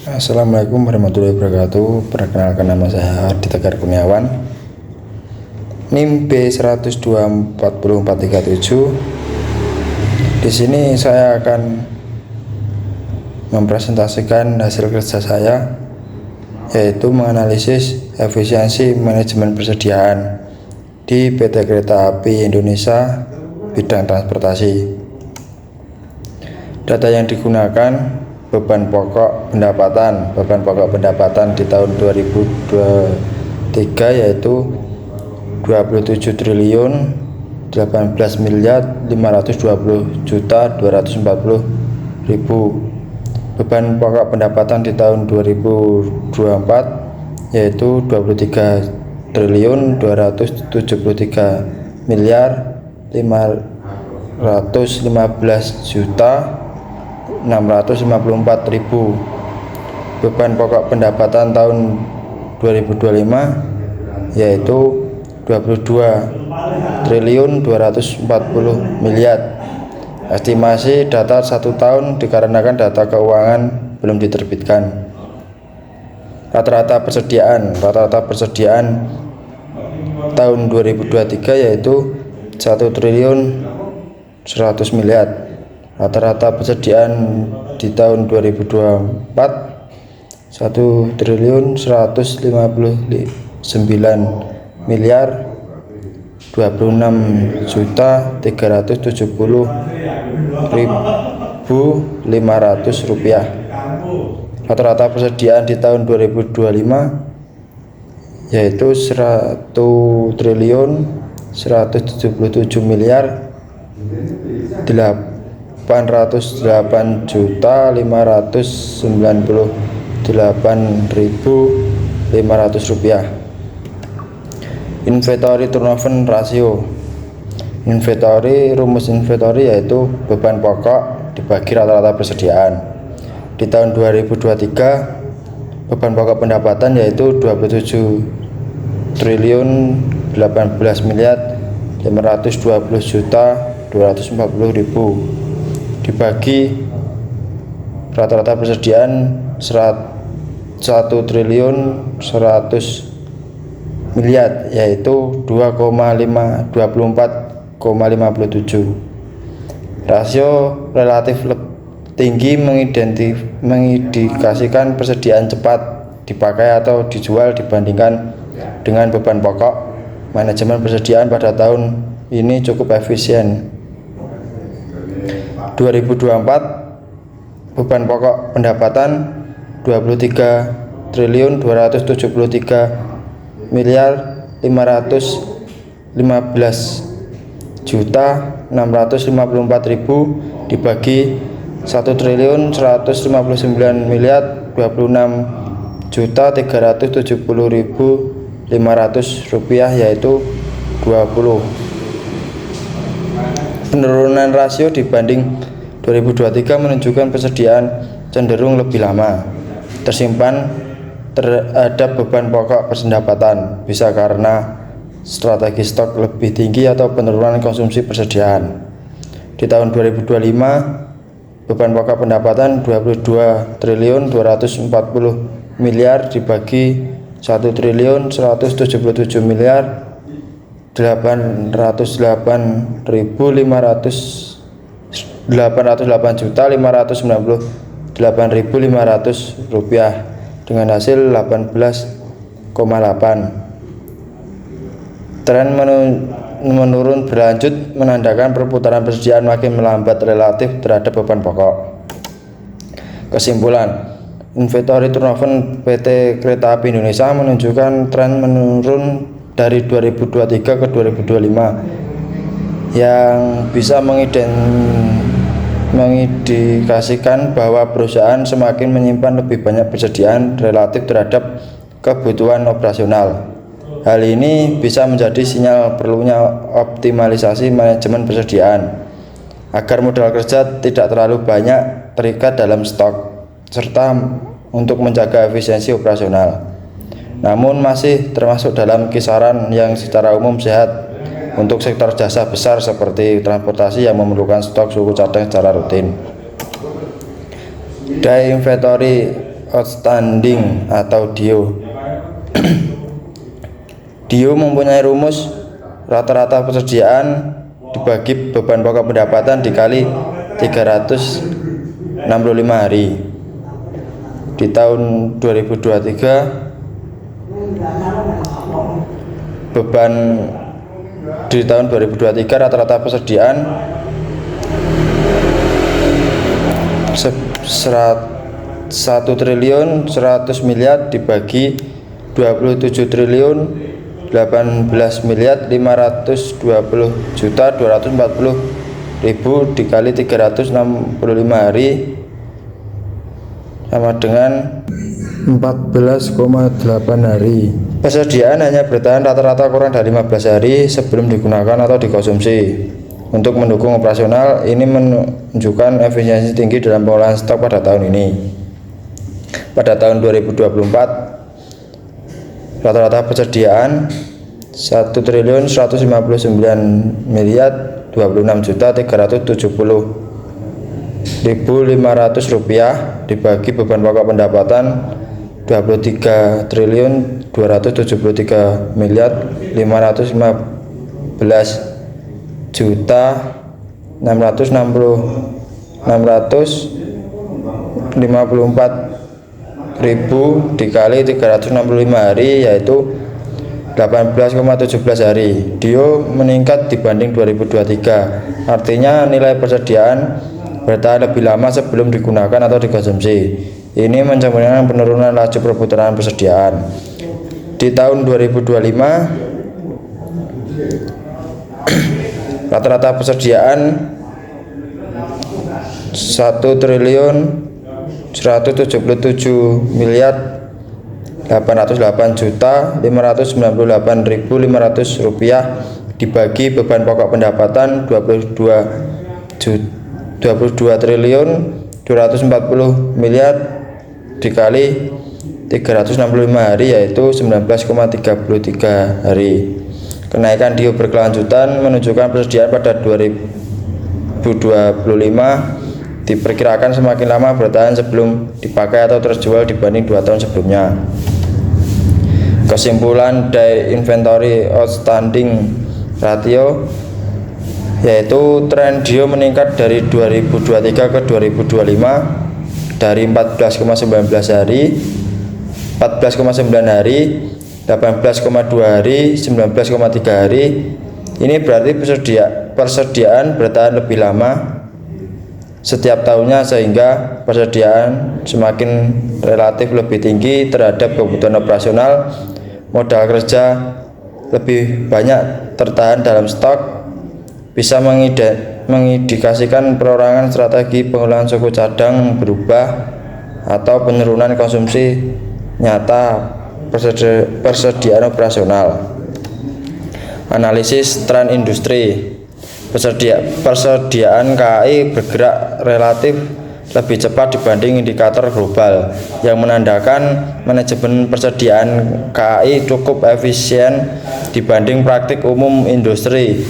Assalamualaikum warahmatullahi wabarakatuh. Perkenalkan, nama saya Ardi Tegar Kurniawan, NIM B1024047. Di sini saya akan mempresentasikan hasil kerja saya, yaitu menganalisis efisiensi manajemen persediaan di PT Kereta Api Indonesia bidang transportasi. Data yang digunakan: beban pokok pendapatan di tahun 2023 yaitu 27 triliun 18 miliar 520.240.000. Beban pokok pendapatan di tahun 2024 yaitu 23 triliun 273 miliar 515.654.000. Beban pokok pendapatan tahun 2025 yaitu 22 triliun 240 miliar. Estimasi data 1 tahun dikarenakan data keuangan belum diterbitkan. Rata-rata persediaan tahun 2023 yaitu 1 triliun 100 miliar. Rata-rata persediaan di tahun 2024 1 triliun 159 miliar 26.370.500 rupiah. Rata-rata persediaan di tahun 2025 yaitu 1 triliun 177 miliar 800.598.500 rupiah. Inventory turnover ratio. Rumus inventory yaitu beban pokok dibagi rata-rata persediaan. Di tahun 2023 beban pokok pendapatan yaitu 27 triliun 18 miliar 520.240.000 dibagi rata-rata persediaan 1 triliun 100 miliar yaitu 24,57. Rasio relatif tinggi mengindikasikan persediaan cepat dipakai atau dijual dibandingkan dengan beban pokok. Manajemen persediaan pada tahun ini cukup efisien. 2024 beban pokok pendapatan 23 triliun 273 miliar 515.654.000 dibagi 1 triliun 159 miliar 26.370.500 rupiah yaitu 20. Penurunan rasio dibanding 2023 menunjukkan persediaan cenderung lebih lama tersimpan terhadap beban pokok pendapatan, bisa karena strategi stok lebih tinggi atau penurunan konsumsi persediaan. Di tahun 2025 beban pokok pendapatan 22 triliun 240 miliar dibagi 1 triliun 177 miliar 808.598.500 rupiah dengan hasil 18,8. Tren menurun berlanjut menandakan perputaran persediaan makin melambat relatif terhadap beban pokok. Kesimpulan, inventory turnover PT Kereta Api Indonesia menunjukkan tren menurun dari 2023 ke 2025 yang bisa mengindikasikan bahwa perusahaan semakin menyimpan lebih banyak persediaan relatif terhadap kebutuhan operasional. Hal ini bisa menjadi sinyal perlunya optimalisasi manajemen persediaan agar modal kerja tidak terlalu banyak terikat dalam stok serta untuk menjaga efisiensi operasional. Namun masih termasuk dalam kisaran yang secara umum sehat untuk sektor jasa besar seperti transportasi yang memerlukan stok suku cadang secara rutin. Daya inventory Outstanding atau DIO. DIO mempunyai rumus rata-rata persediaan dibagi beban pokok pendapatan dikali 365 hari. Di tahun 2023 beban di tahun 2023 rata-rata persediaan 1 triliun 100 miliar dibagi 27 triliun 18 miliar 520 juta 240 ribu dikali 365 hari sama dengan 14,8 hari. Persediaan hanya bertahan rata-rata kurang dari 15 hari sebelum digunakan atau dikonsumsi. Untuk mendukung operasional, ini menunjukkan efisiensi tinggi dalam pengolahan stok pada tahun ini. Pada tahun 2024, rata-rata persediaan 1 triliun 159 miliar 26 juta 370.500 rupiah dibagi beban pokok pendapatan 23 triliun 273 miliar 515 juta 654 ribu dikali 365 hari yaitu 18,17 hari. DIO meningkat dibanding 2023, artinya nilai persediaan bertahan lebih lama sebelum digunakan atau dikonsumsi. Ini mencerminkan penurunan laju perputaran persediaan. Di tahun 2025 rata-rata persediaan 1 triliun 177 miliar 808 juta 598.500 rupiah dibagi beban pokok pendapatan 22 triliun 240 miliar dikali 365 hari yaitu 19,33 hari. Kenaikan DIO berkelanjutan menunjukkan persediaan pada 2025 diperkirakan semakin lama bertahan sebelum dipakai atau terjual dibanding 2 tahun sebelumnya. Kesimpulan dari inventory outstanding ratio yaitu tren DIO meningkat dari 2023 ke 2025 dari 14,19 hari, 14,9 hari, 18,2 hari, 19,3 hari. Ini berarti persediaan bertahan lebih lama setiap tahunnya sehingga persediaan semakin relatif lebih tinggi terhadap kebutuhan operasional. Modal kerja lebih banyak tertahan dalam stok, bisa mengindikasikan perorangan strategi pengolahan suku cadang berubah atau penurunan konsumsi nyata persediaan operasional. Analisis tren industri. Persediaan KAI bergerak relatif lebih cepat dibanding indikator global yang menandakan manajemen persediaan KAI cukup efisien dibanding praktik umum industri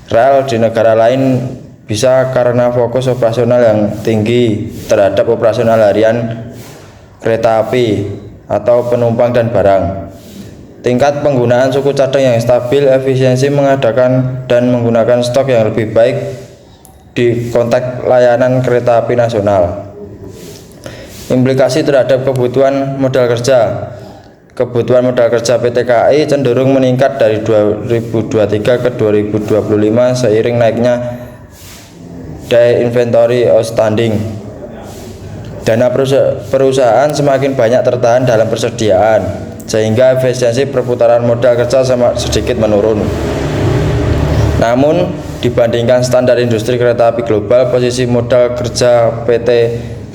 rel di negara lain, bisa karena fokus operasional yang tinggi terhadap operasional harian kereta api atau penumpang dan barang. Tingkat penggunaan suku cadang yang stabil, efisiensi mengadakan dan menggunakan stok yang lebih baik di konteks layanan kereta api nasional. Implikasi terhadap kebutuhan modal kerja. Kebutuhan modal kerja PT KAI cenderung meningkat dari 2023 ke 2025 seiring naiknya daya inventory outstanding. Dana perusahaan semakin banyak tertahan dalam persediaan, sehingga efisiensi perputaran modal kerja sedikit menurun. Namun, dibandingkan standar industri kereta api global, posisi modal kerja PT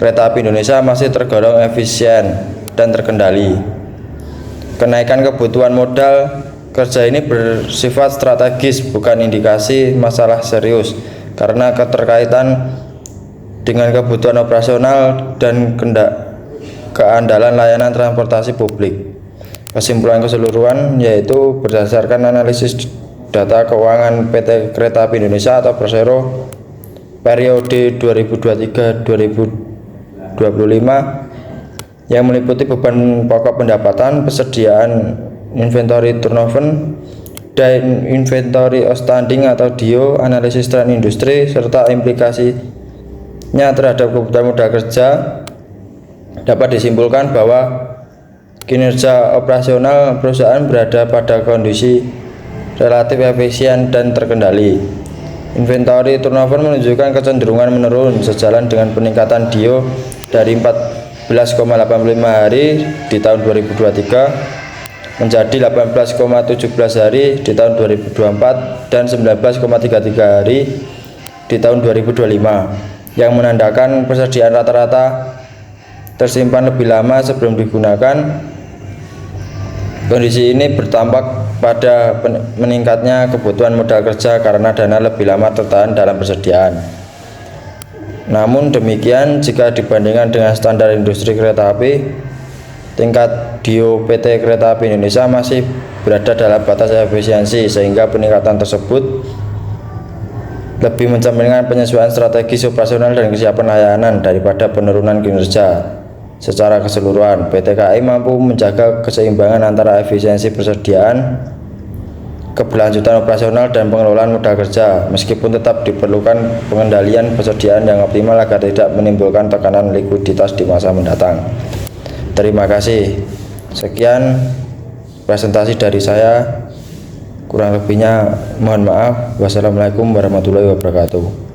Kereta Api Indonesia masih tergolong efisien dan terkendali. Kenaikan kebutuhan modal kerja ini bersifat strategis, bukan indikasi masalah serius, karena keterkaitan dengan kebutuhan operasional dan keandalan layanan transportasi publik. Kesimpulan keseluruhan yaitu berdasarkan analisis data keuangan PT Kereta Api Indonesia atau Persero periode 2023-2025, yang meliputi beban pokok pendapatan, persediaan inventory turnover, dan inventory outstanding atau DIO, analisis tren industri, serta implikasinya terhadap kebutuhan modal kerja. Dapat disimpulkan bahwa kinerja operasional perusahaan berada pada kondisi relatif efisien dan terkendali. Inventory turnover menunjukkan kecenderungan menurun sejalan dengan peningkatan DIO dari 14,85 hari di tahun 2023 menjadi 18,17 hari di tahun 2024 dan 19,33 hari di tahun 2025, yang menandakan persediaan rata-rata tersimpan lebih lama sebelum digunakan. Kondisi ini bertampak pada meningkatnya kebutuhan modal kerja karena dana lebih lama tertahan dalam persediaan. Namun demikian, jika dibandingkan dengan standar industri kereta api, tingkat DIO PT Kereta Api Indonesia masih berada dalam batas efisiensi, sehingga peningkatan tersebut lebih mencerminkan penyesuaian strategis operasional dan kesiapan layanan daripada penurunan kinerja. Secara keseluruhan, PT KAI mampu menjaga keseimbangan antara efisiensi persediaan, keberlanjutan operasional, dan pengelolaan modal kerja, meskipun tetap diperlukan pengendalian persediaan yang optimal agar tidak menimbulkan tekanan likuiditas di masa mendatang. Terima kasih. Sekian presentasi dari saya. Kurang lebihnya mohon maaf. Wassalamualaikum warahmatullahi wabarakatuh.